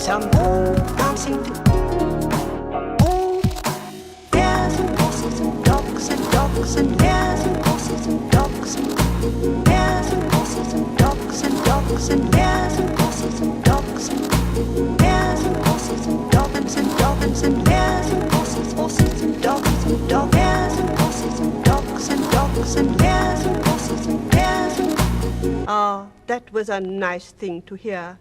some more dancing to. Oh, bears and horses and dogs and dogs and bears and horses and dogs and bears and horses and dogs and dogs and bears and horses and dogs and bears and horses and dogs and dogs and bears and horses and dogs and dogs bears and horses and dogs and bears and horses and bears and. Ah, that was a nice thing to hear.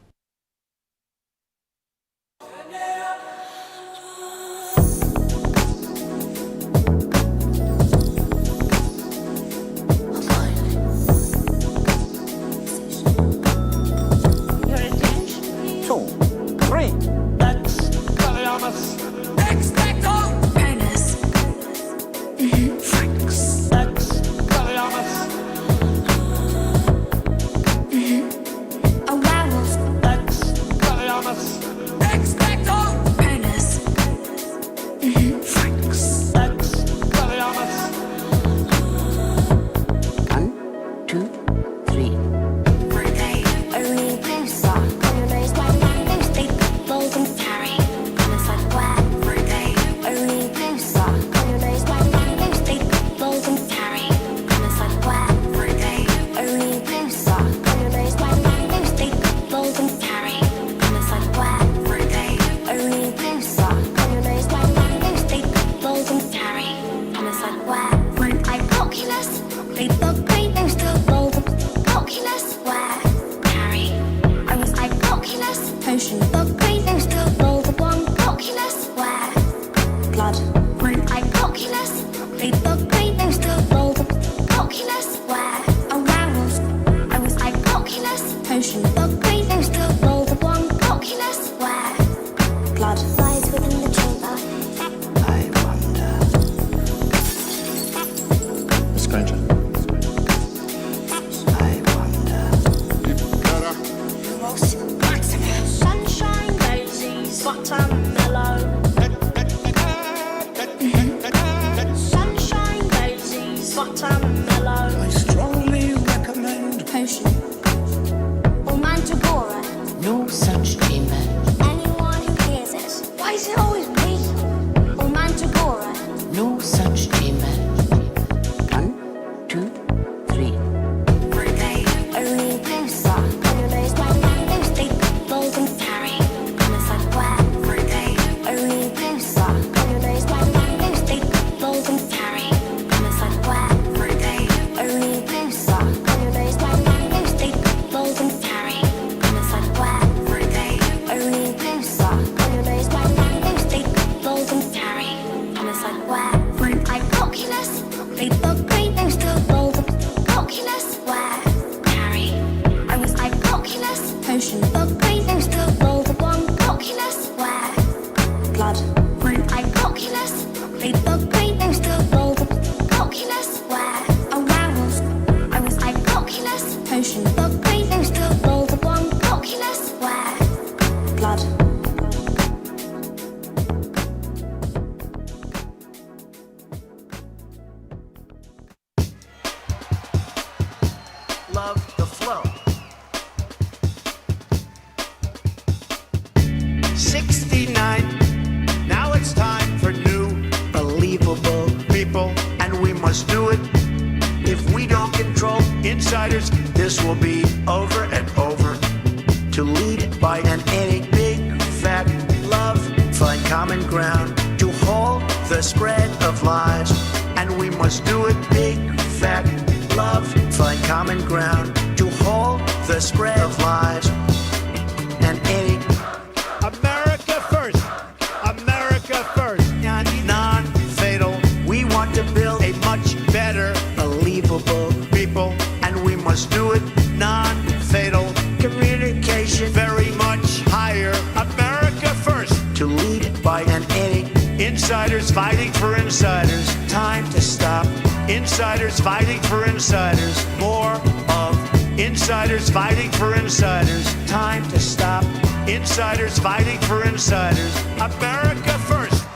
Insiders fighting for insiders. Time to stop. Insiders fighting for insiders. More of insiders fighting for insiders. Time to stop. Insiders fighting for insiders. America first.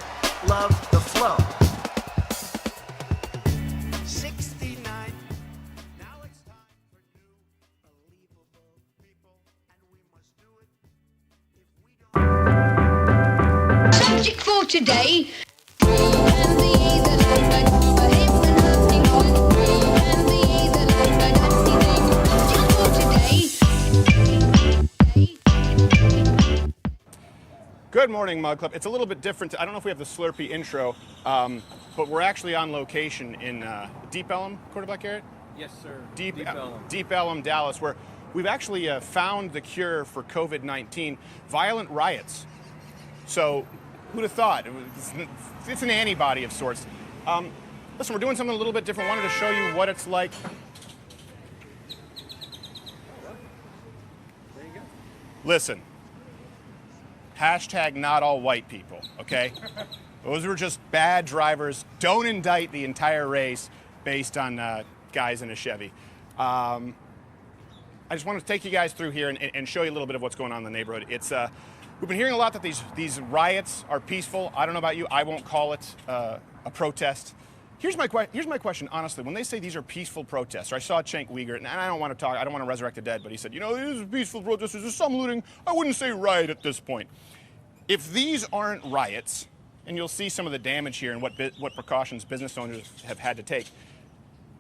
Love the flow. 69. Now it's time for new, believable people, and we must do it if we don't. today. Good morning, Mug Club. It's a little bit different. I don't know if we have the Slurpee intro, but we're actually on location in Deep Ellum, Quarterback Garrett? Yes, sir. Deep Ellum, Dallas, where we've actually found the cure for COVID-19, violent riots. So, who'd have thought? It's an antibody of sorts. Listen, we're doing something a little bit different. Wanted to show you what it's like. There you go. Listen. Hashtag not all white people, okay? Those were just bad drivers. Don't indict the entire race based on guys in a Chevy. I just want to take you guys through here and show you a little bit of what's going on in the neighborhood. It's we've been hearing a lot that these riots are peaceful. I don't know about you. I won't call it a protest. Here's my question, honestly. When they say these are peaceful protests, or I saw Cenk Uygur, and I don't want to resurrect the dead, but he said, you know, these are peaceful protesters. There's some looting. I wouldn't say riot at this point. If these aren't riots, and you'll see some of the damage here and what precautions business owners have had to take,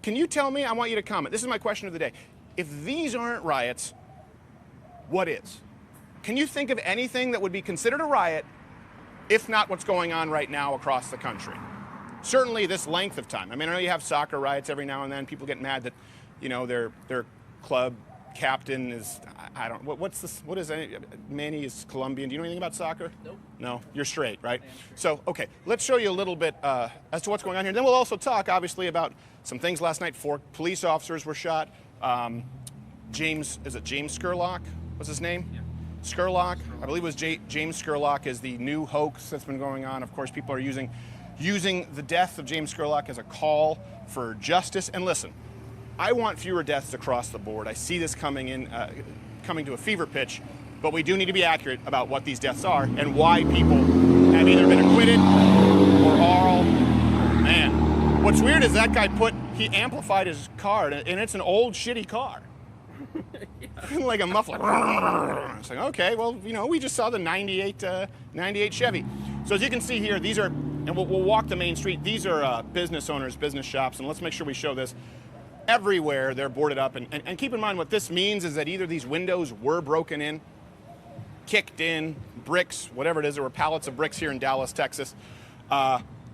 can you tell me? I want you to comment. This is my question of the day. If these aren't riots, what is? Can you think of anything that would be considered a riot, if not what's going on right now across the country? Certainly this length of time. I mean, I know you have soccer riots every now and then. People get mad that, you know, their club captain is, I don't, what is Manny is Colombian. Do you know anything about soccer? Nope. No? You're straight, right? So, okay, let's show you a little bit as to what's going on here. Then we'll also talk, obviously, about some things last night. 4 police officers were shot. James Scurlock was his name? Yeah. Scurlock. I believe it was James Scurlock is the new hoax that's been going on. Of course, people are using the death of James Scurlock as a call for justice. And listen, I want fewer deaths across the board. I see this coming to a fever pitch, but we do need to be accurate about what these deaths are and why people have either been acquitted or are all. Man, what's weird is that guy he amplified his car, and it's an old shitty car. Like a muffler. It's like, okay, well, you know, we just saw the 98 Chevy. So as you can see here, these are, and we'll walk the main street. These are business owners, business shops, and let's make sure we show this. Everywhere they're boarded up, and keep in mind what this means is that either these windows were broken in, kicked in, bricks, whatever it is, there were pallets of bricks here in Dallas, Texas,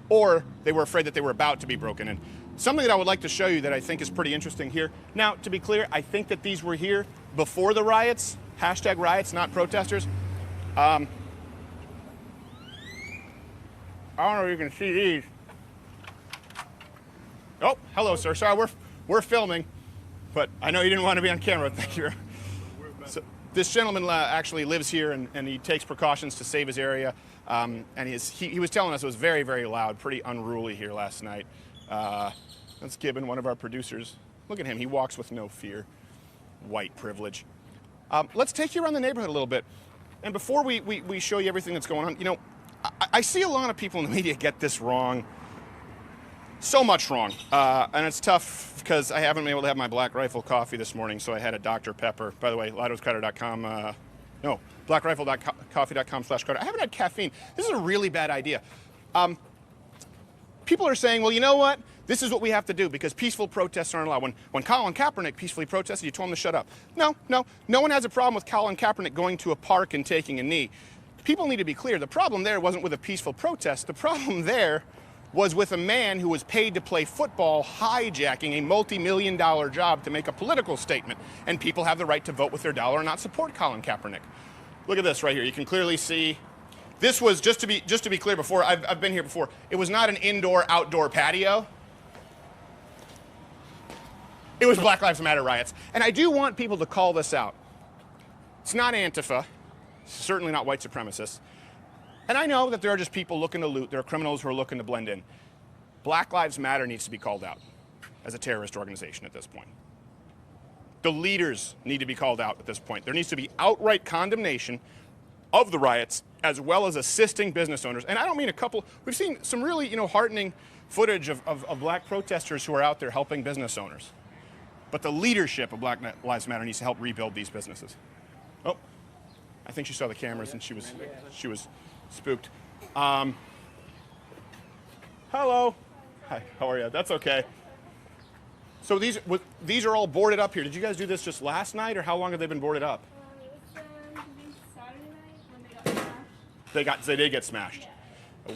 or they were afraid that they were about to be broken in. Something that I would like to show you that I think is pretty interesting here. Now, to be clear, I think that these were here before the riots, hashtag riots, not protesters. I don't know if you can see these. Oh, hello, sir. Sorry, we're filming, but I know you didn't want to be on camera. Thank you. So, this gentleman actually lives here, and he takes precautions to save his area. And he was telling us it was very, very loud, pretty unruly here last night. That's Gibbon, one of our producers. Look at him. He walks with no fear. White privilege. Let's take you around the neighborhood a little bit. And before we show you everything that's going on, you know, I see a lot of people in the media get this wrong. So much wrong. And it's tough because I haven't been able to have my Black Rifle coffee this morning, so I had a Dr. Pepper. By the way, Lido'sCrowder.com, blackriflecoffee.com/Crowder. I haven't had caffeine. This is a really bad idea. People are saying, well, you know what? This is what we have to do because peaceful protests aren't allowed. When Colin Kaepernick peacefully protested, you told him to shut up. No one has a problem with Colin Kaepernick going to a park and taking a knee. People need to be clear. The problem there wasn't with a peaceful protest. The problem there was with a man who was paid to play football hijacking a multi-million-dollar job to make a political statement. And people have the right to vote with their dollar and not support Colin Kaepernick. Look at this right here. You can clearly see. This was, just to be clear before, I've been here before, it was not an indoor-outdoor patio. It was Black Lives Matter riots. And I do want people to call this out. It's not Antifa, certainly not white supremacists. And I know that there are just people looking to loot. There are criminals who are looking to blend in. Black Lives Matter needs to be called out as a terrorist organization at this point. The leaders need to be called out at this point. There needs to be outright condemnation of the riots as well as assisting business owners. And I don't mean a couple. We've seen some really, heartening footage of black protesters who are out there helping business owners. But the leadership of Black Lives Matter needs to help rebuild these businesses. Oh, I think she saw the cameras and she was spooked. Hello. Hi, how are you? That's okay. So these are all boarded up here. Did you guys do this just last night, or how long have they been boarded up? It was Saturday night when they got smashed. They did get smashed.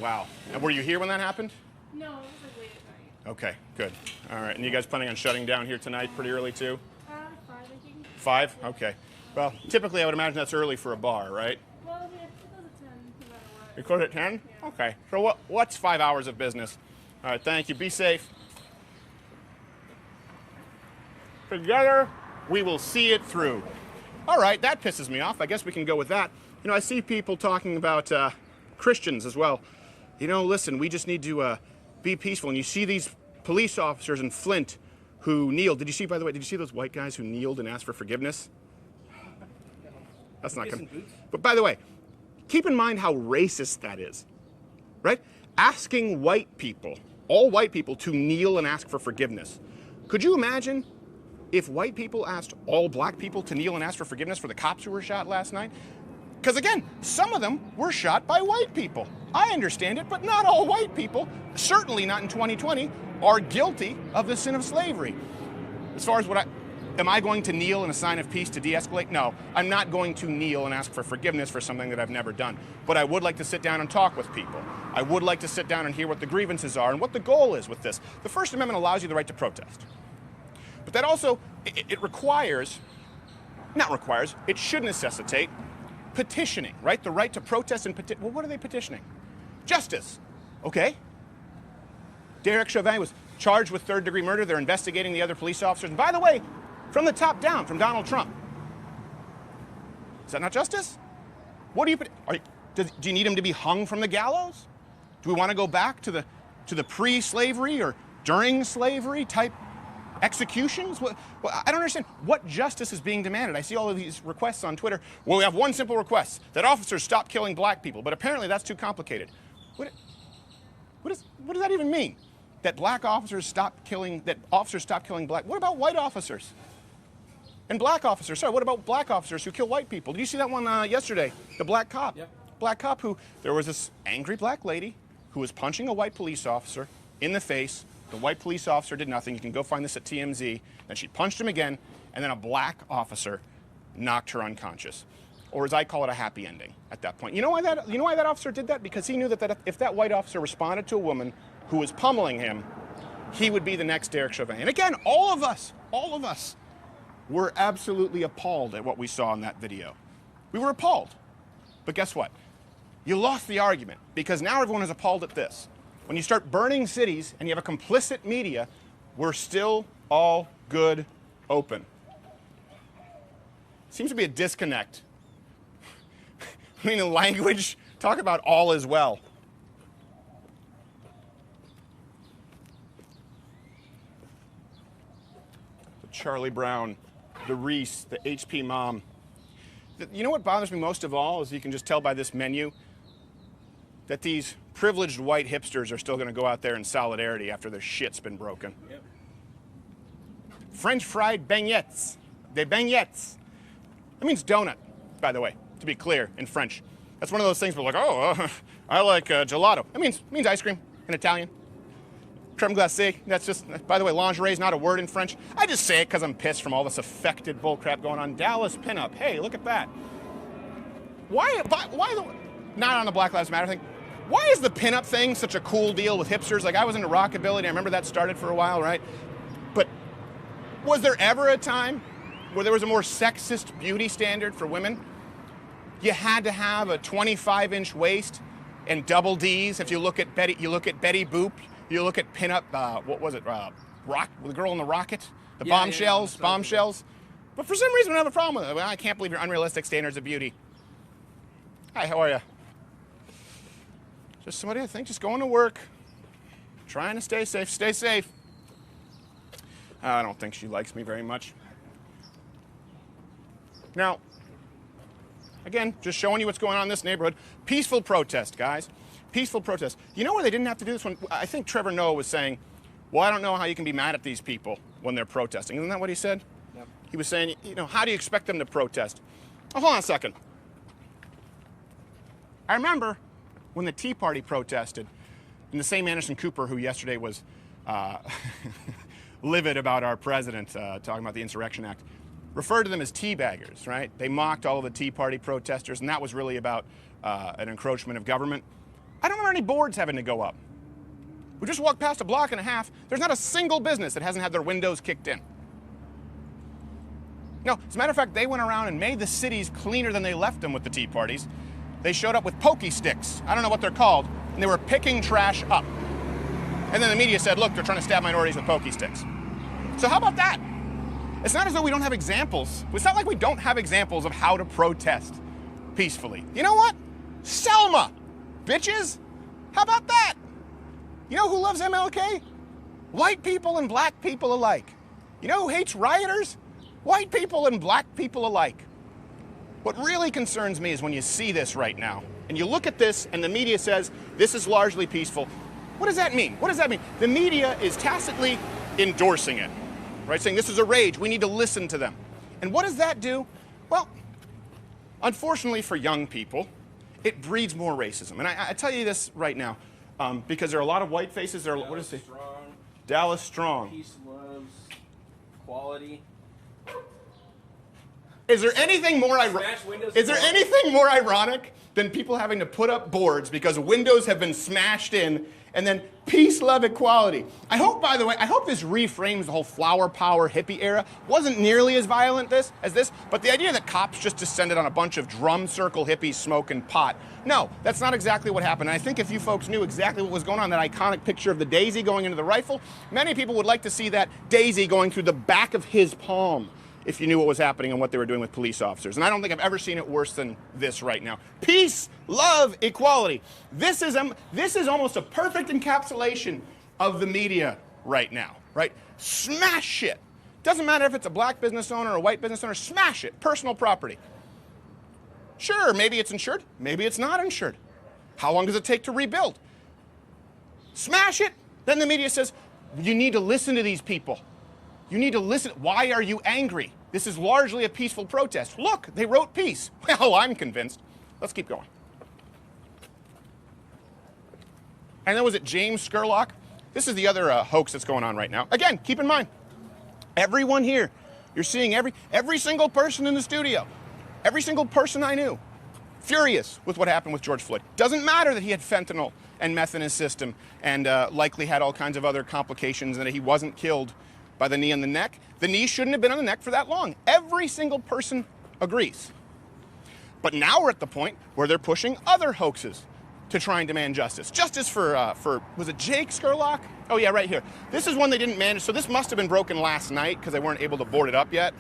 Wow. And were you here when that happened? No, it was like late at night. Okay, good. All right. And you guys planning on shutting down here tonight pretty early too? 5, I think. 5? Okay. Well, typically I would imagine that's early for a bar, right? Well, we have to close at 10, no matter what. You close at 10? Yeah. Okay. So what's 5 hours of business? All right, thank you. Be safe. Together, we will see it through. All right, that pisses me off. I guess we can go with that. You know, I see people talking about Christians as well. You know, listen, we just need to be peaceful. And you see these police officers in Flint who kneeled. Did you see, by the way, did you see those white guys who kneeled and asked for forgiveness? That's not good. But by the way, keep in mind how racist that is, right? Asking white people, all white people, to kneel and ask for forgiveness. Could you imagine if white people asked all black people to kneel and ask for forgiveness for the cops who were shot last night? Because again, some of them were shot by white people. I understand it, but not all white people, certainly not in 2020, are guilty of the sin of slavery. As far as am I going to kneel in a sign of peace to de-escalate? No, I'm not going to kneel and ask for forgiveness for something that I've never done. But I would like to sit down and talk with people. I would like to sit down and hear what the grievances are and what the goal is with this. The First Amendment allows you the right to protest. But that also, it should necessitate petitioning, right? The right to protest and petition. Well, what are they petitioning? Justice, okay? Derek Chauvin was charged with third-degree murder. They're investigating the other police officers. And by the way, from the top down, from Donald Trump. Is that not justice? What do do you need him to be hung from the gallows? Do we want to go back to the pre-slavery or during slavery type executions? Well, I don't understand. What justice is being demanded? I see all of these requests on Twitter. Well, we have one simple request, that officers stop killing black people, but apparently that's too complicated. What does that even mean? That officers stop killing black? What about white officers? And black officers? Sorry, what about black officers who kill white people? Did you see that one yesterday? The black cop. Yep. Black cop there was this angry black lady who was punching a white police officer in the face. The white police officer did nothing. You can go find this at TMZ. Then she punched him again, and then a black officer knocked her unconscious. Or as I call it, a happy ending at that point. You know why that officer did that? Because he knew that if that white officer responded to a woman who was pummeling him, he would be the next Derek Chauvin. And again, all of us were absolutely appalled at what we saw in that video. We were appalled. But guess what? You lost the argument, because now everyone is appalled at this. When you start burning cities and you have a complicit media, we're still all good open. Seems to be a disconnect. I mean, in language, talk about all is well. The Charlie Brown, the Reese, the HP Mom. You know what bothers me most of all is you can just tell by this menu that these privileged white hipsters are still going to go out there in solidarity after their shit's been broken. Yep. French fried beignets. Des beignets. That means donut, by the way, to be clear, in French. That's one of those things where I like gelato. It means ice cream in Italian. Creme glacée. That's just, by the way, lingerie is not a word in French. I just say it because I'm pissed from all this affected bullcrap going on. Dallas pinup. Hey, look at that. Why not on the Black Lives Matter thing? Why is the pinup thing such a cool deal with hipsters? Like, I was into rockabilly, and I remember that started for a while, right? But was there ever a time where there was a more sexist beauty standard for women? You had to have a 25-inch waist and double D's. If you look at Betty Boop, you look at pinup, what was it? The girl in the rocket, bombshells. But for some reason, we don't have a problem with it. Well, I can't believe your unrealistic standards of beauty. Hi, how are you? Just somebody, I think, just going to work, trying to stay safe. Stay safe. I don't think she likes me very much. Now, again, just showing you what's going on in this neighborhood. Peaceful protest, guys. Peaceful protest. You know where they didn't have to do this one? I think Trevor Noah was saying, well, I don't know how you can be mad at these people when they're protesting. Isn't that what he said? Yep. He was saying, how do you expect them to protest? Oh, hold on a second. I remember when the Tea Party protested, And the same Anderson Cooper who yesterday was livid about our president talking about the Insurrection Act, referred to them as teabaggers, right? They mocked all of the Tea Party protesters, and that was really about an encroachment of government. I don't remember any boards having to go up. We just walked past a block and a half. There's not a single business that hasn't had their windows kicked in. No, as a matter of fact, they went around and made the cities cleaner than they left them with the Tea Parties. They showed up with pokey sticks. I don't know what they're called. And they were picking trash up. And then the media said, look, they're trying to stab minorities with pokey sticks. So how about that? It's not as though we don't have examples. It's not like we don't have examples of how to protest peacefully. You know what? Selma, bitches. How about that? You know who loves MLK? White people and black people alike. You know who hates rioters? White people and black people alike. What really concerns me is when you see this right now, and you look at this and the media says, this is largely peaceful. What does that mean? What does that mean? The media is tacitly endorsing it, right? Saying this is a rage, we need to listen to them. And what does that do? Well, unfortunately for young people, it breeds more racism. And I tell you this right now, because there are a lot of white faces. There are, what is it? Dallas Strong. Peace loves quality. Is there anything more ironic than people having to put up boards because windows have been smashed in, and then peace, love, equality? I hope, by the way, this reframes the whole flower power hippie era. Wasn't nearly as violent as this, but the idea that cops just descended on a bunch of drum circle hippies smoking pot, no, that's not exactly what happened. And I think if you folks knew exactly what was going on, that iconic picture of the daisy going into the rifle, many people would like to see that daisy going through the back of his palm, if you knew what was happening and what they were doing with police officers. And I don't think I've ever seen it worse than this right now. Peace, love, equality. This is almost a perfect encapsulation of the media right now, right? Smash shit. Doesn't matter if it's a black business owner or a white business owner, smash it. Personal property. Sure, maybe it's insured, maybe it's not insured. How long does it take to rebuild? Smash it. Then the media says, you need to listen to these people. You need to listen. Why are you angry? This is largely a peaceful protest. Look, they wrote peace. Well, I'm convinced. Let's keep going. And then was it James Scurlock? This is the other hoax that's going on right now. Again, keep in mind, everyone here, you're seeing every single person in the studio, every single person I knew, furious with what happened with George Floyd. Doesn't matter that he had fentanyl and meth in his system and likely had all kinds of other complications and that he wasn't killed by the knee on the neck. The knee shouldn't have been on the neck for that long. Every single person agrees. But now we're at the point where they're pushing other hoaxes to try and demand justice. Justice for was it Jake Scurlock? Oh yeah, right here. This is one they didn't manage, so this must have been broken last night because they weren't able to board it up yet.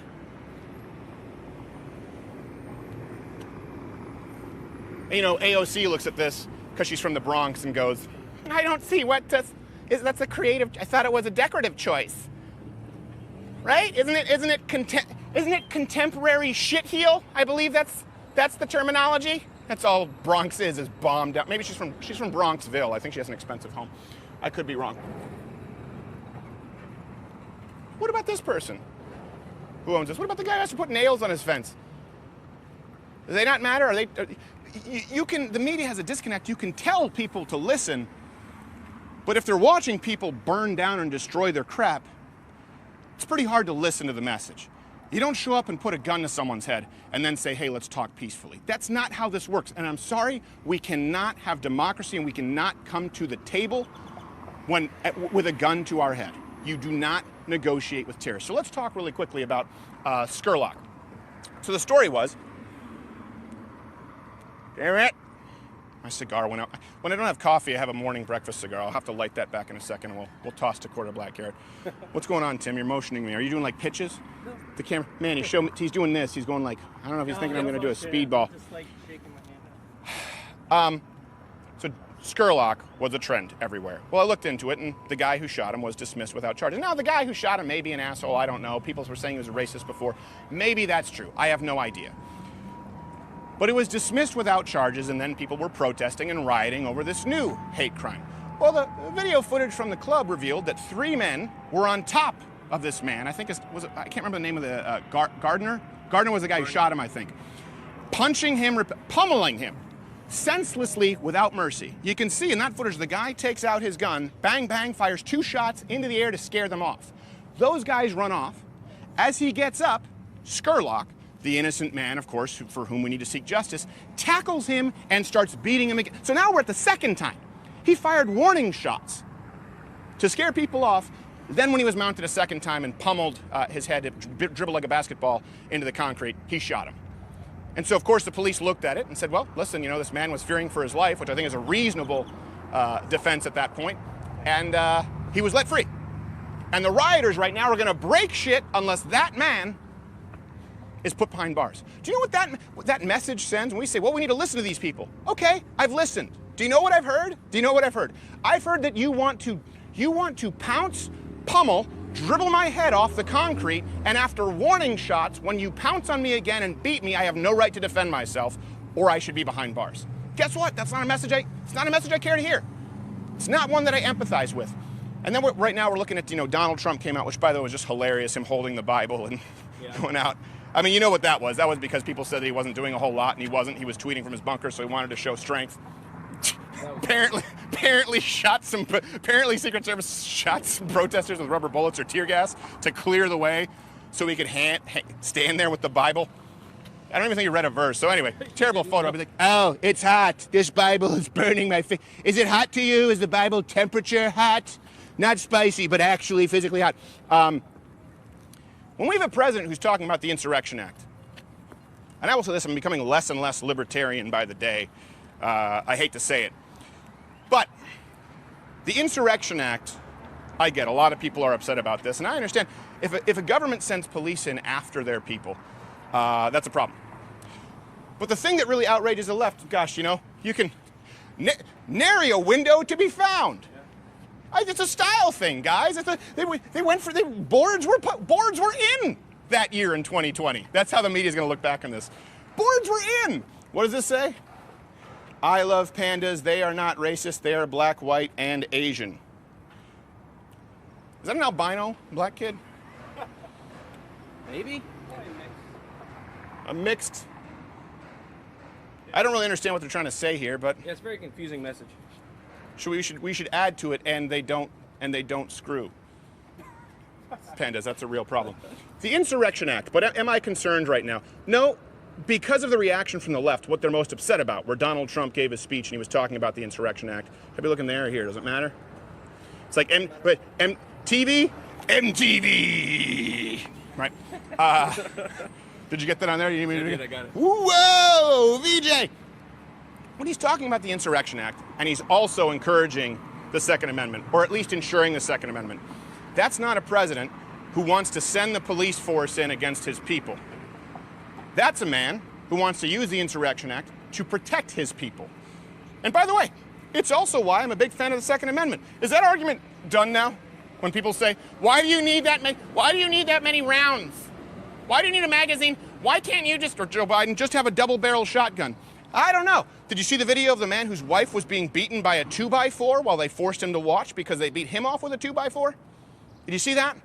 And, you know, AOC looks at this because she's from the Bronx and goes, I don't see what that's a creative, I thought it was a decorative choice. Right? Isn't it contemporary shitheel? I believe that's the terminology. That's all Bronx is bombed out. Maybe she's from Bronxville. I think she has an expensive home. I could be wrong. What about this person? Who owns this? What about the guy who has to put nails on his fence? Do they not matter? The media has a disconnect. You can tell people to listen, but if they're watching people burn down and destroy their crap, it's pretty hard to listen to the message. You don't show up and put a gun to someone's head and then say, hey, let's talk peacefully. That's not how this works. And I'm sorry, we cannot have democracy and we cannot come to the table with a gun to our head. You do not negotiate with terrorists. So let's talk really quickly about Scurlock. So the story was, damn it, my cigar went out. When I don't have coffee, I have a morning breakfast cigar. I'll have to light that back in a second, and we'll toss to quarter black carrot. What's going on, Tim? You're motioning me. Are you doing like pitches? No. The camera, man, he's doing this. He's going like, I don't know if he's thinking I'm going to do a speedball. Just like shaking my hand. So Scurlock was a trend everywhere. Well, I looked into it, and the guy who shot him was dismissed without charges. Now, the guy who shot him may be an asshole. I don't know. People were saying he was a racist before. Maybe that's true. I have no idea. But it was dismissed without charges, and then people were protesting and rioting over this new hate crime. Well, the video footage from the club revealed that 3 men were on top of this man. I think I can't remember the name of the Gardner. Gardner was the guy who shot him, I think. Punching him, pummeling him senselessly without mercy. You can see in that footage the guy takes out his gun, bang, bang, fires 2 shots into the air to scare them off. Those guys run off. As he gets up, Scurlock, the innocent man, of course, for whom we need to seek justice, tackles him and starts beating him again. So now we're at the second time. He fired warning shots to scare people off. Then when he was mounted a second time and pummeled his head, dribbled like a basketball into the concrete, he shot him. And so, of course, the police looked at it and said, well, listen, this man was fearing for his life, which I think is a reasonable defense at that point, and he was let free. And the rioters right now are going to break shit unless that man is put behind bars. Do you know what that message sends when we say, well, we need to listen to these people? Okay, I've listened. Do you know what I've heard? Do you know what I've heard? I've heard that you want to pounce, pummel, dribble my head off the concrete, and after warning shots, when you pounce on me again and beat me, I have no right to defend myself, or I should be behind bars. Guess what? It's not a message I care to hear. It's not one that I empathize with. And then right now we're looking at, Donald Trump came out, which by the way was just hilarious, him holding the Bible and going out. I mean, you know what that was. That was because people said that he wasn't doing a whole lot, and he wasn't. He was tweeting from his bunker, so he wanted to show strength. Apparently Secret Service shot some protesters with rubber bullets or tear gas to clear the way so he could stand there with the Bible. I don't even think he read a verse. So anyway, terrible photo. I'll be like, oh, it's hot. This Bible is burning my face. Is it hot to you? Is the Bible temperature hot? Not spicy, but actually physically hot. When we have a president who's talking about the Insurrection Act, and I will say this, I'm becoming less and less libertarian by the day. I hate to say it. But the Insurrection Act, I get a lot of people are upset about this, and I understand if a government sends police in after their people, that's a problem. But the thing that really outrages the left, gosh, you can nary a window to be found. It's a style thing, guys. Boards were in that year in 2020. That's how the media is going to look back on this. Boards were in. What does this say? I love pandas. They are not racist. They are black, white, and Asian. Is that an albino black kid? Maybe. A mixed. I don't really understand what they're trying to say here, but Yeah, it's a very confusing message. we should add to it, and they don't screw. Pandas, that's a real problem. The Insurrection Act, but am I concerned right now? No, because of the reaction from the left, what they're most upset about, where Donald Trump gave his speech and he was talking about the Insurrection Act. Should I be looking there or here? Does it matter? It's like MTV? MTV! Right. Did you get that on there? You need me to I got it. Whoa, VJ! When he's talking about the Insurrection Act, and he's also encouraging the Second Amendment, or at least ensuring the Second Amendment, that's not a president who wants to send the police force in against his people. That's a man who wants to use the Insurrection Act to protect his people. And by the way, it's also why I'm a big fan of the Second Amendment. Is that argument done now? When people say, why do you need that many rounds? Why do you need a magazine? Why can't you or Joe Biden, just have a double-barrel shotgun? I don't know. Did you see the video of the man whose wife was being beaten by a 2x4 while they forced him to watch because they beat him off with a 2x4? Did you see that?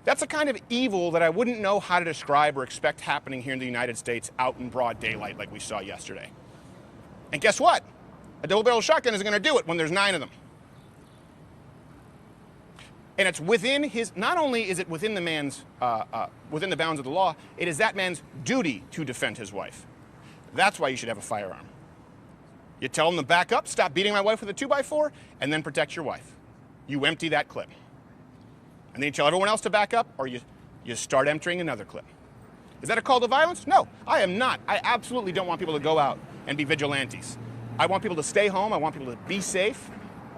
That's a kind of evil that I wouldn't know how to describe or expect happening here in the United States out in broad daylight like we saw yesterday. And guess what? A double-barrel shotgun is going to do it when there's 9 of them. And it's within not only is it within the man's, within the bounds of the law, it is that man's duty to defend his wife. That's why you should have a firearm. You tell him to back up, stop beating my wife with a 2x4, and then protect your wife. You empty that clip. And then you tell everyone else to back up, or you start emptying another clip. Is that a call to violence? No, I am not. I absolutely don't want people to go out and be vigilantes. I want people to stay home. I want people to be safe.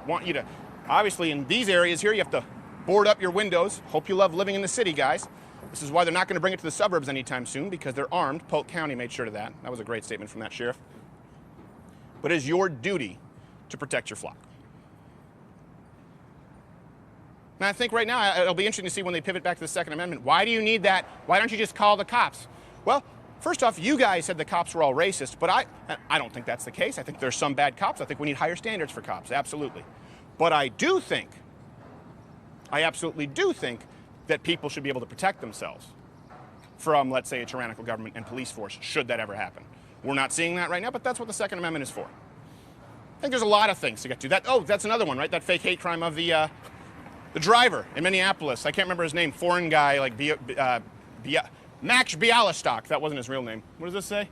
I want you to, obviously in these areas here, you have to board up your windows. Hope you love living in the city, guys. This is why they're not going to bring it to the suburbs anytime soon, because they're armed. Polk County made sure of that. That was a great statement from that sheriff. But it is your duty to protect your flock. And I think right now, it'll be interesting to see when they pivot back to the Second Amendment. Why do you need that? Why don't you just call the cops? Well, first off, you guys said the cops were all racist, but I don't think that's the case. I think there's some bad cops. I think we need higher standards for cops, absolutely. But I absolutely do think that people should be able to protect themselves from, let's say, a tyrannical government and police force, should that ever happen. We're not seeing that right now, but that's what the Second Amendment is for. I think there's a lot of things to get to. That's another one, right? That fake hate crime of the driver in Minneapolis. I can't remember his name. Foreign guy, like Max Bialystok. That wasn't his real name. What does this say?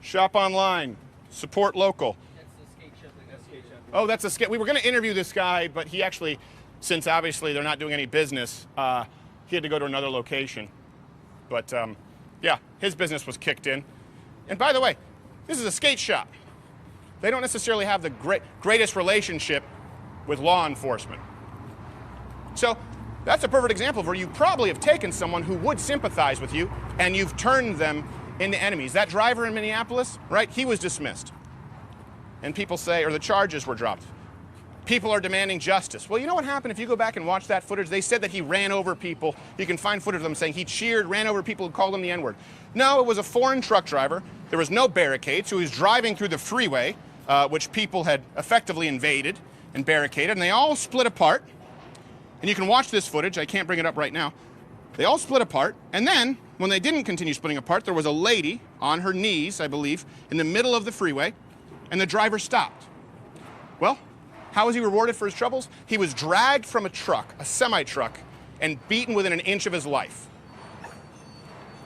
Shop online, support local. That's the skate shop. That's skate shop. Oh, that's a skate. We were going to interview this guy, but he actually, since obviously they're not doing any business, he had to go to another location. But yeah, his business was kicked in. And by the way, this is a skate shop. They don't necessarily have the greatest relationship with law enforcement. So that's a perfect example of where you probably have taken someone who would sympathize with you and you've turned them into enemies. That driver in Minneapolis, right, he was dismissed. And people say, or the charges were dropped. People are demanding justice. Well, you know what happened if you go back and watch that footage? They said that he ran over people. You can find footage of them saying he cheered, ran over people who called him the N-word. No, it was a foreign truck driver. There was no barricades, so he was driving through the freeway, which people had effectively invaded and barricaded, and they all split apart. And you can watch this footage. I can't bring it up right now. They all split apart, and then, when they didn't continue splitting apart, there was a lady on her knees, I believe, in the middle of the freeway, and the driver stopped. Well, how was he rewarded for his troubles? He was dragged from a truck, a semi-truck, and beaten within an inch of his life.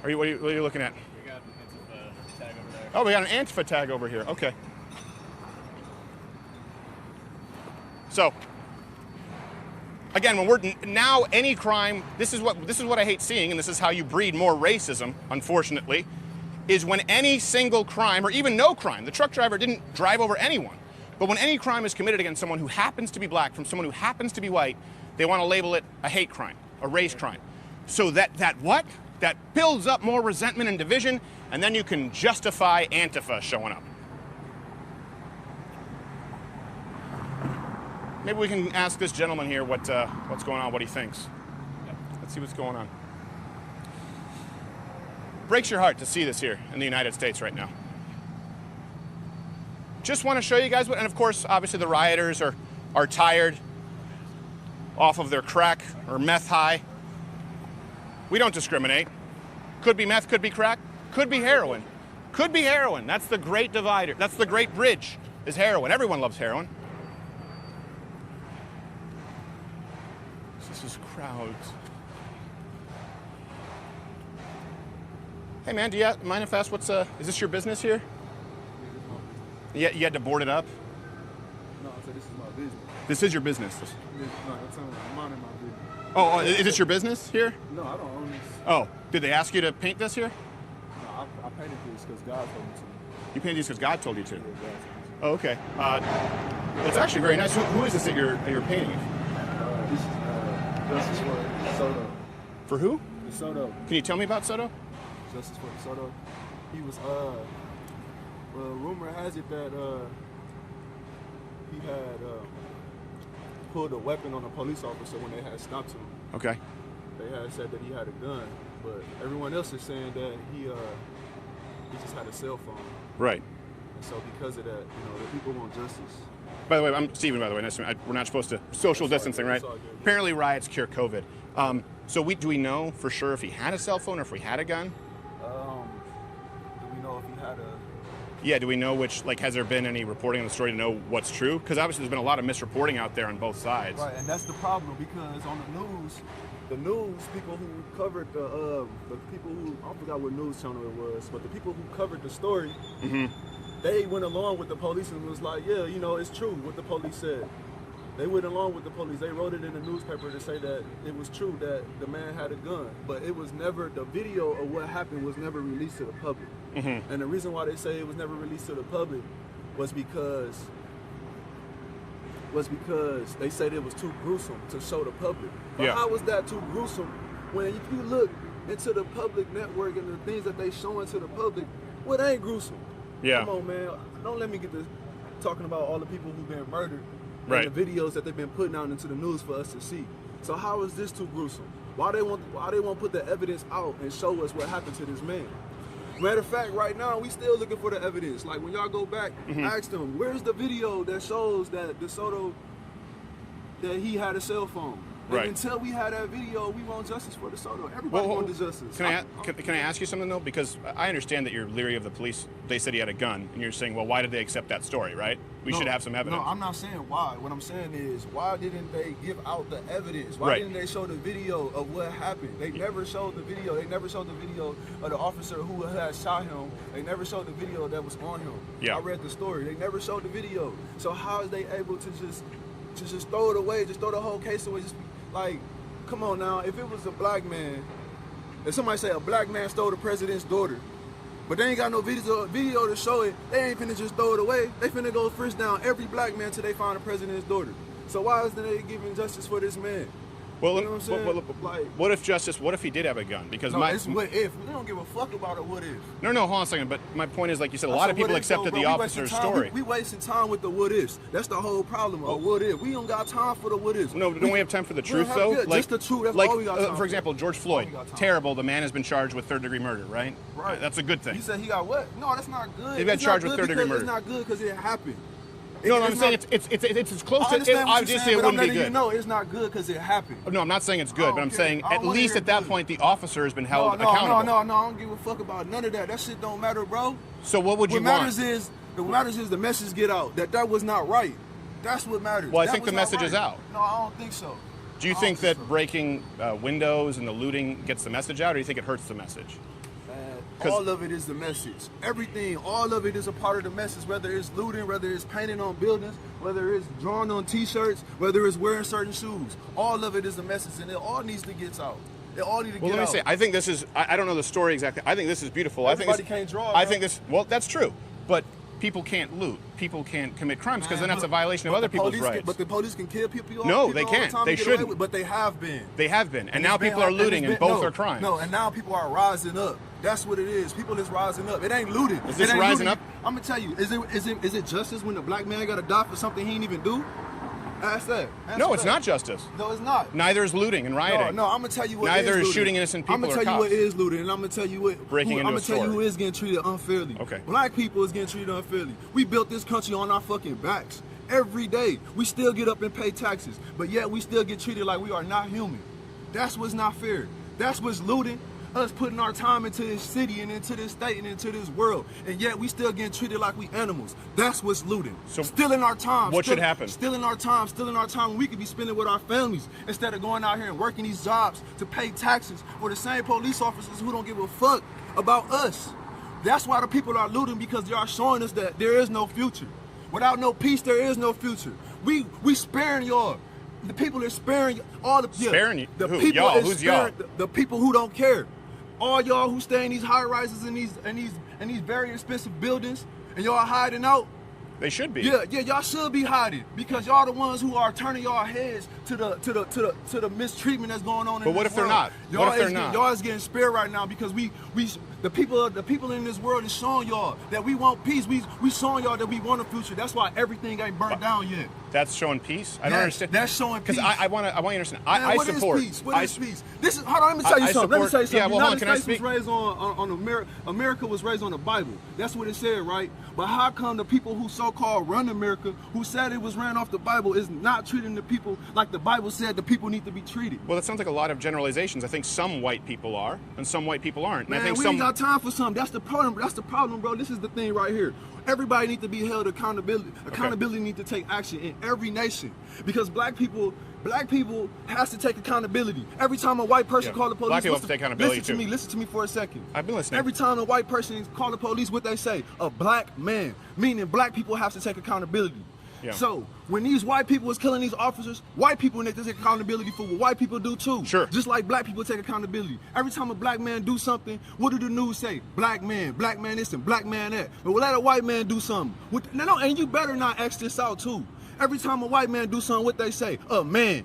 What are you looking at? We got an Antifa tag over there. Oh, we got an Antifa tag over here. Okay. So, again, when we're now any crime, this is what I hate seeing, and this is how you breed more racism, unfortunately, is when any single crime, or even no crime, the truck driver didn't drive over anyone, but when any crime is committed against someone who happens to be black from someone who happens to be white, they want to label it a hate crime, a race crime. So that builds up more resentment and division, and then you can justify Antifa showing up. Maybe we can ask this gentleman here what's going on, what he thinks. Let's see what's going on. Breaks your heart to see this here in the United States right now. Just want to show you guys what, and of course, obviously the rioters are tired off of their crack or meth high. We don't discriminate. Could be meth, could be crack, could be heroin. Could be heroin. That's the great divider. That's the great bridge, is heroin. Everyone loves heroin. This is crowds. Hey man, do you mind if I ask is this your business here? Yeah, you had to board it up? No, I said this is my business. This is your business? No, I'm minding my business. Oh, is this your business here? No, I don't own this. Oh, did they ask you to paint this here? No, I painted this because God told me to. You painted these because God told you to? Yeah, God told me to. Oh, okay. It's actually very nice. Who is this that you're painting? This is Justice for Soto. For who? The Soto. Can you tell me about Soto? Justice for the Soto. He was, well, rumor has it that he had pulled a weapon on a police officer when they had stopped him. Okay. They had said that he had a gun, but everyone else is saying that he just had a cell phone. Right. And so because of that, the people want justice. By the way, I'm Steven, by the way. Nice to meet you. We're not supposed to social distancing, right? Apparently riots cure COVID. So do we know for sure if he had a cell phone or if he had a gun? Do we know if he had a... Yeah, do we know has there been any reporting on the story to know what's true? Because obviously there's been a lot of misreporting out there on both sides. Right, and that's the problem because on the news, people who covered the people who, I forgot what news channel it was, but the people who covered the story, they went along with the police and was like, yeah, it's true what the police said. They went along with the police. They wrote it in the newspaper to say that it was true that the man had a gun, but it was never, the video of what happened was never released to the public. And the reason why they say it was never released to the public was because they said it was too gruesome to show the public. But how was that too gruesome when if you look into the public network and the things that they showing to the public, well, it ain't gruesome. Yeah. Come on, man. Don't let me get to talking about all the people who've been murdered. Right. And the videos that they've been putting out into the news for us to see. So how is this too gruesome? Why they won't put the evidence out and show us what happened to this man? Matter of fact, right now we still looking for the evidence. Like when y'all go back, ask them, where's the video that shows that DeSoto that he had a cell phone? Right. And until we had that video, we want justice for the Soto. Everybody wants justice. Can I ask you something though? Because I understand that you're leery of the police. They said he had a gun, and you're saying, well, why did they accept that story, right? We should have some evidence. No, I'm not saying why. What I'm saying is, why didn't they give out the evidence? Why didn't they show the video of what happened? They never showed the video. They never showed the video of the officer who had shot him. They never showed the video that was on him. Yeah. I read the story. They never showed the video. So how is they able to just throw it away, just throw the whole case away? Just like, come on now. If it was a black man, if somebody say a black man stole the president's daughter, but they ain't got no video to show it, they ain't finna just throw it away. They finna go frisk down every black man till they find the president's daughter. So why isn't they giving justice for this man? Well, you know what I'm saying? What if he did have a gun? Because it's what if. We don't give a fuck about a what if. No, hold on a second. But my point is, like you said, a lot of people accepted the officer's story. We wasting time with the what ifs. That's the whole problem. A what if. We don't got time for the what ifs. No, don't we have time for the truth though? Just the truth. That's all we got time for example, George Floyd. Terrible. The man has been charged with third-degree murder, right? Right. That's a good thing. He said he got what? No, that's not good. He's been charged with third-degree murder. It's not good because it happened. No, I'm saying it's as close to it. Obviously, it wouldn't be good. No, it's not good because it happened. No, I'm not saying it's good, but I'm saying at least at that point the officer has been held accountable. No, I don't give a fuck about none of that. That shit don't matter, bro. So what would you want? What matters is the message get out that was not right. That's what matters. Well, I think the message is out. No, I don't think so. Do you think that breaking windows and the looting gets the message out, or do you think it hurts the message? All of it is the message. Everything, all of it is a part of the message, whether it's looting, whether it's painting on buildings, whether it's drawing on t-shirts, whether it's wearing certain shoes. All of it is the message, and it all needs to get out. It all needs to get out. Well, let me say, I think this is, I don't know the story exactly. I think this is beautiful. Everybody can't draw. I think this, well, that's true. But people can't loot. People can't commit crimes because then that's a violation of other people's rights. But the police can kill people. No, they can't. They shouldn't. But they have been. They have been. And now people are looting, and both are crimes. No, and now people are rising up. That's what it is. People is rising up. It ain't looting. Is this rising up? I'm gonna tell you. Is it justice when a black man got to die for something he didn't even do? Ask that. No, it's not justice. No, it's not. Neither is looting and rioting. No, I'm gonna tell you what. Neither is shooting innocent people. I'm gonna tell you what is looting, and I'm gonna tell you what. Breaking into a store. I'm gonna tell you who is getting treated unfairly. Okay. Black people is getting treated unfairly. We built this country on our fucking backs. Every day, we still get up and pay taxes, but yet we still get treated like we are not human. That's what's not fair. That's what's looting. Us putting our time into this city and into this state and into this world, and yet we still getting treated like we animals. That's what's looting. So stealing our time. What should happen? Stealing our time when we could be spending with our families instead of going out here and working these jobs to pay taxes for the same police officers who don't give a fuck about us. That's why the people are looting, because they are showing us that there is no future. Without no peace, there is no future. We sparing y'all. The people are sparing all the sparing you. The who? people y'all? Is Who's sparing y'all? the people who don't care. All y'all who stay in these high rises and these very expensive buildings, and y'all hiding out. They should be. Yeah, y'all should be hiding, because y'all the ones who are turning y'all heads to the mistreatment that's going on. But what if they're not? What if they're not? Y'all is getting spared right now because the people in this world is showing y'all that we want peace. We showing y'all that we want a future. That's why everything ain't burnt down yet. That's showing peace. I don't understand. That's showing peace. Because I want you to understand. I support. What is peace? What is peace? This is. Hold on. Let me tell you something. Yeah, well, hold on. Can I States speak? was raised on America was raised on the Bible. That's what it said, right? But how come the people who so-called run America, who said it was ran off the Bible, is not treating the people like the Bible said the people need to be treated? Well, that sounds like a lot of generalizations. I think some white people are, and some white people aren't. Man, and I think we ain't got time for some. That's the problem. That's the problem, bro. This is the thing right here. Everybody needs to be held accountability. Accountability needs to take action in every nation, because black people has to take accountability. Every time a white person call the police, black people have to take accountability too. Listen to me for a second. I've been listening. Every time a white person call the police, what they say? A black man, meaning black people have to take accountability. Yeah. So when these white people was killing these officers, white people need to take accountability for what white people do too. Sure. Just like black people take accountability. Every time a black man do something, what do the news say? Black man this and black man that. But we'll let a white man do something. No, and you better not X this out too. Every time a white man do something, what they say? A man.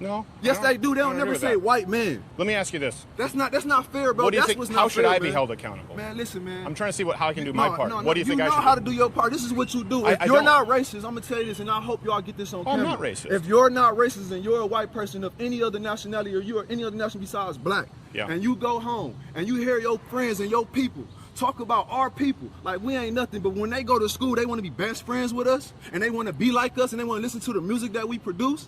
No. Yes, they do. They don't never say white man. Let me ask you this. That's not fair, bro. What do you That's think? what's How not should fair, I be man. held accountable? Man, listen, man. I'm trying to see how I can do my part. What do you think I should do? You know how to do your part. This is what you do. If you're not racist, I'm gonna tell you this, and I hope y'all get this on camera. I'm not racist. If you're not racist and you're a white person of any other nationality, or you're any other nationality besides black, and you go home and you hear your friends and your people talk about our people like we ain't nothing, but when they go to school, they want to be best friends with us, and they want to be like us, and they want to listen to the music that we produce.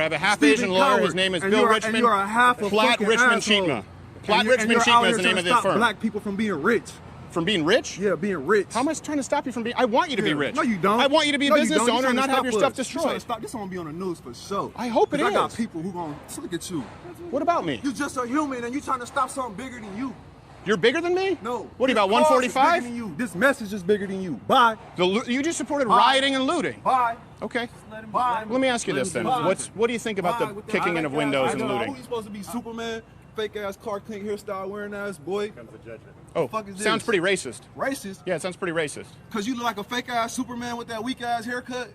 I have a half Stephen Asian lawyer. Coward. His name is And Bill you are- Richmond. and you are a half a Flat fucking Richmond asshole. Cheetah. Platt Richmond Sheepman is the name of the firm. Black people from being rich. From being rich? Yeah, being rich. How am I trying to stop you from being? I want you to be rich. No, you don't. I want you to be a business owner and not have your stuff destroyed. This gonna be on the news for sure. I hope it is. I got people who gonna look at you. What about me? You're just a human, and you trying to stop something bigger than you. You're bigger than me? No. What are you about 145? This message is bigger than you. Bye. You just supported rioting and looting. Bye. Okay. Bye. Let me ask you this then. What do you think about the kicking in of windows and looting? Who you supposed to be, Superman? Fake ass Clark Kent hairstyle wearing ass boy. Comes the judgment. Oh, fuck is sounds this? pretty racist. Racist? Yeah, it sounds pretty racist. Cause you look like a fake ass Superman with that weak ass haircut.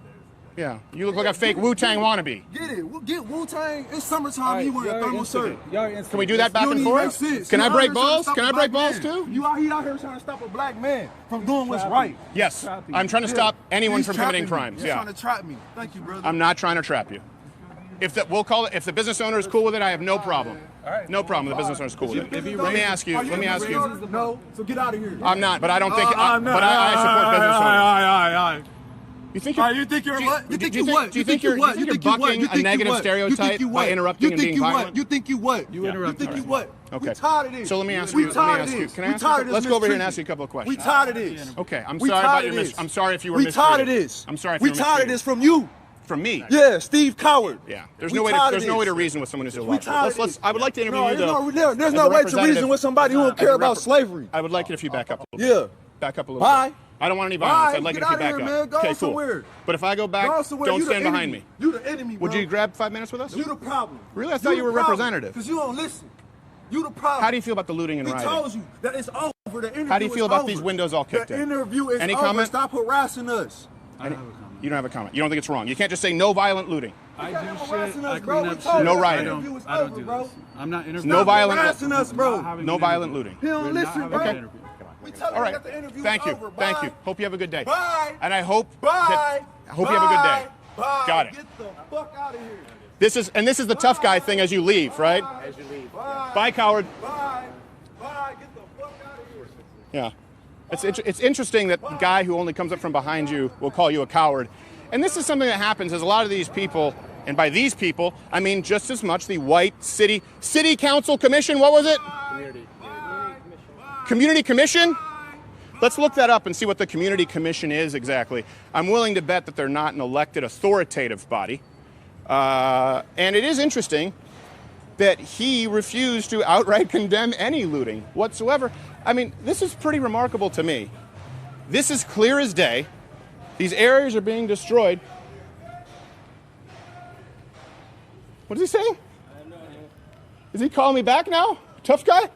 Yeah, you look like a fake Wu-Tang wannabe. Get it? Get Wu-Tang. It's summertime. You wear a thermal shirt. Can we do that back and forth? Can I break balls? Can I break balls too? He out here trying to stop a black man from doing what's right. Yes, I'm trying to stop anyone from committing crimes. He's trying to trap me. Thank you, brother. I'm not trying to trap you. If the business owner is cool with it, I have no problem. No problem. The business owner is cool with it. Let me ask you. No, so get out of here. I'm not, but I don't think. But I support business owners. You think you're what? You think you what? Do you think you're bucking a negative stereotype by interrupting and being violent? You think you what? You think you what? Okay. We tired of this. So let me ask you. Can I ask you? Let's go over here and ask you a couple of questions. We tired of this. Okay. I'm sorry about your I'm sorry if you were We mistreated. tired of this. I'm sorry if you were We tired of this from you. From me? Yeah, Steve Coward. Yeah. There's no way to reason with someone who's illogical. I would like to interview you. There's no way to reason with somebody who don't care about slavery. I would like it if you back up a little bit. Yeah. Back up a little Bye. bit. I don't want any violence. Bye. I'd like Get it if you out back of here, up. man. Go Okay, cool. somewhere. But if I go back, don't stand behind me. You the enemy, bro. Would you grab 5 minutes with us? You the problem. Really? I thought you were representative. Because you don't listen. You the problem. How do you feel about the looting and rioting? He told you that it's over. The interview How do you feel about over. these windows all kicked in? The interview is Any over. comment? Stop harassing us. You don't have a comment. You don't think it's wrong. You can't just say no violent looting. I do harassing shit. us, I bro. clean up We told shit. No rioting. I don't do this. I'm not interviewing. No violent. Harassing us, bro. No violent looting. He don't listen, bro. Okay. We tell him All right. that the interview Thank is you. over. Thank Bye. you. Hope you have a good day. Bye. And I hope. Bye. I hope you have a good day. Bye. Got it. Get the fuck out of here. This is the tough guy thing as you leave, right? As you leave. Bye. Bye, coward. Bye. Bye. Get the fuck out of here. Yeah. It's interesting that the guy who only comes up from behind you will call you a coward. And this is something that happens as a lot of these people, and by these people, I mean just as much the white city council commission, what was it? Community commission? Let's look that up and see what the community commission is exactly. I'm willing to bet that they're not an elected authoritative body. And it is interesting that he refused to outright condemn any looting whatsoever. I mean, this is pretty remarkable to me. This is clear as day. These areas are being destroyed. What is he saying? Is he calling me back now? Tough guy?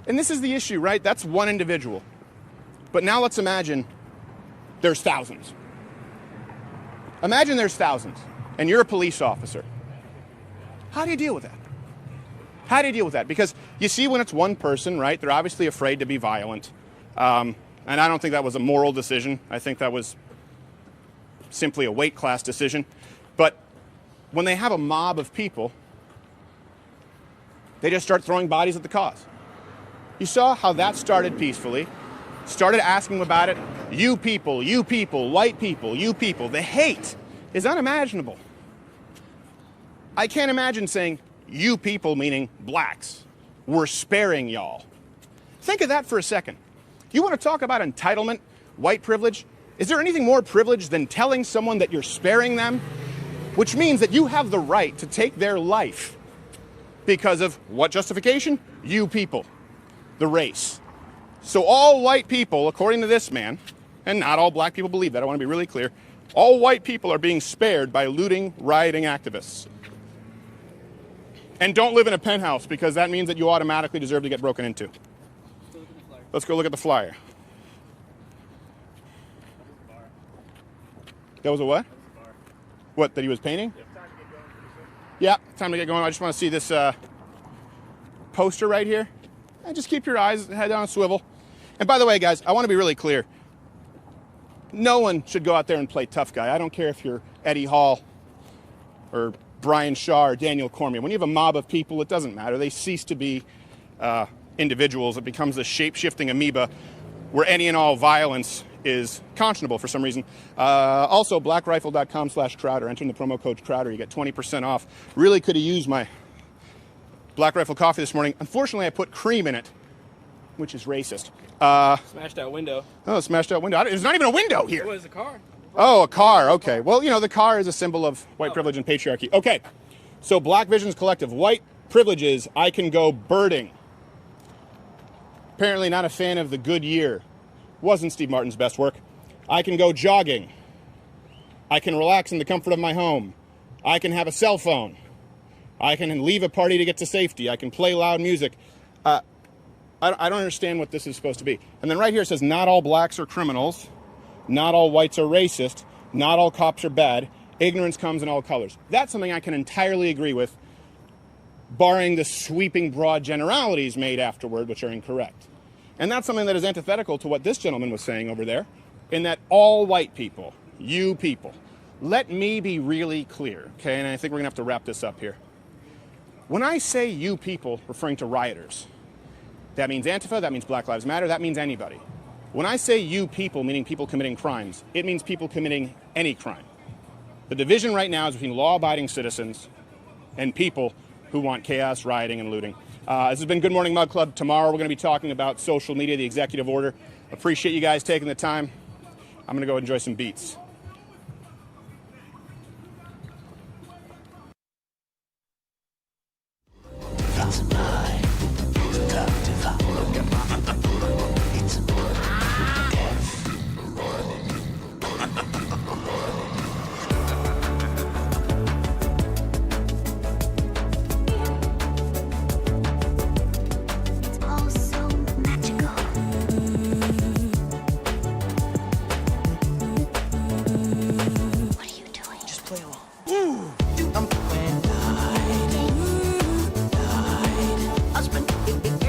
And this is the issue, right? That's one individual. But now let's imagine there's thousands. Imagine there's thousands, and you're a police officer. How do you deal with that? How do you deal with that? Because you see when it's one person, right, they're obviously afraid to be violent. And I don't think that was a moral decision. I think that was simply a weight class decision. But when they have a mob of people, they just start throwing bodies at the cause. You saw how that started peacefully. Started asking them about it. You people, white people, you people. The hate is unimaginable. I can't imagine saying, you people, meaning blacks. We're sparing y'all. Think of that for a second. You want to talk about entitlement, white privilege? Is there anything more privileged than telling someone that you're sparing them? Which means that you have the right to take their life. Because of what justification? You people. The race. So all white people, according to this man, and not all black people believe that, I want to be really clear, all white people are being spared by looting, rioting activists. And don't live in a penthouse because that means that you automatically deserve to get broken into. Let's go look at the flyer. That was a what? What, that he was painting? Yeah, time to get going. I just want to see this poster right here. And just keep your eyes, head on a swivel. And by the way, guys, I want to be really clear. No one should go out there and play tough guy. I don't care if you're Eddie Hall or Brian Shaw or Daniel Cormier. When you have a mob of people, it doesn't matter. They cease to be individuals. It becomes a shape-shifting amoeba where any and all violence is conscionable for some reason. Also, blackrifle.com/Crowder. Entering the promo code Crowder, you get 20% off. Really could have used my Black Rifle coffee this morning. Unfortunately, I put cream in it, which is racist. Smashed out window. Oh, smashed out window. There's not even a window here. It was a car. Oh, a car. Okay. Well, the car is a symbol of white privilege and patriarchy. Okay. So Black Visions Collective. White privileges. I can go birding. Apparently not a fan of the good year. Wasn't Steve Martin's best work. I can go jogging. I can relax in the comfort of my home. I can have a cell phone. I can leave a party to get to safety. I can play loud music. I don't understand what this is supposed to be. And then right here it says, not all blacks are criminals. Not all whites are racist. Not all cops are bad. Ignorance comes in all colors. That's something I can entirely agree with, barring the sweeping broad generalities made afterward, which are incorrect. And that's something that is antithetical to what this gentleman was saying over there, in that all white people, you people. Let me be really clear, okay? And I think we're gonna have to wrap this up here. When I say you people, referring to rioters, that means Antifa, that means Black Lives Matter, that means anybody. When I say you people, meaning people committing crimes, it means people committing any crime. The division right now is between law-abiding citizens and people who want chaos, rioting, and looting. This has been Good Morning Mug Club. Tomorrow we're going to be talking about social media, the executive order. Appreciate you guys taking the time. I'm going to go enjoy some beats. all so magical. What are you doing? Just play along. Husband, you've been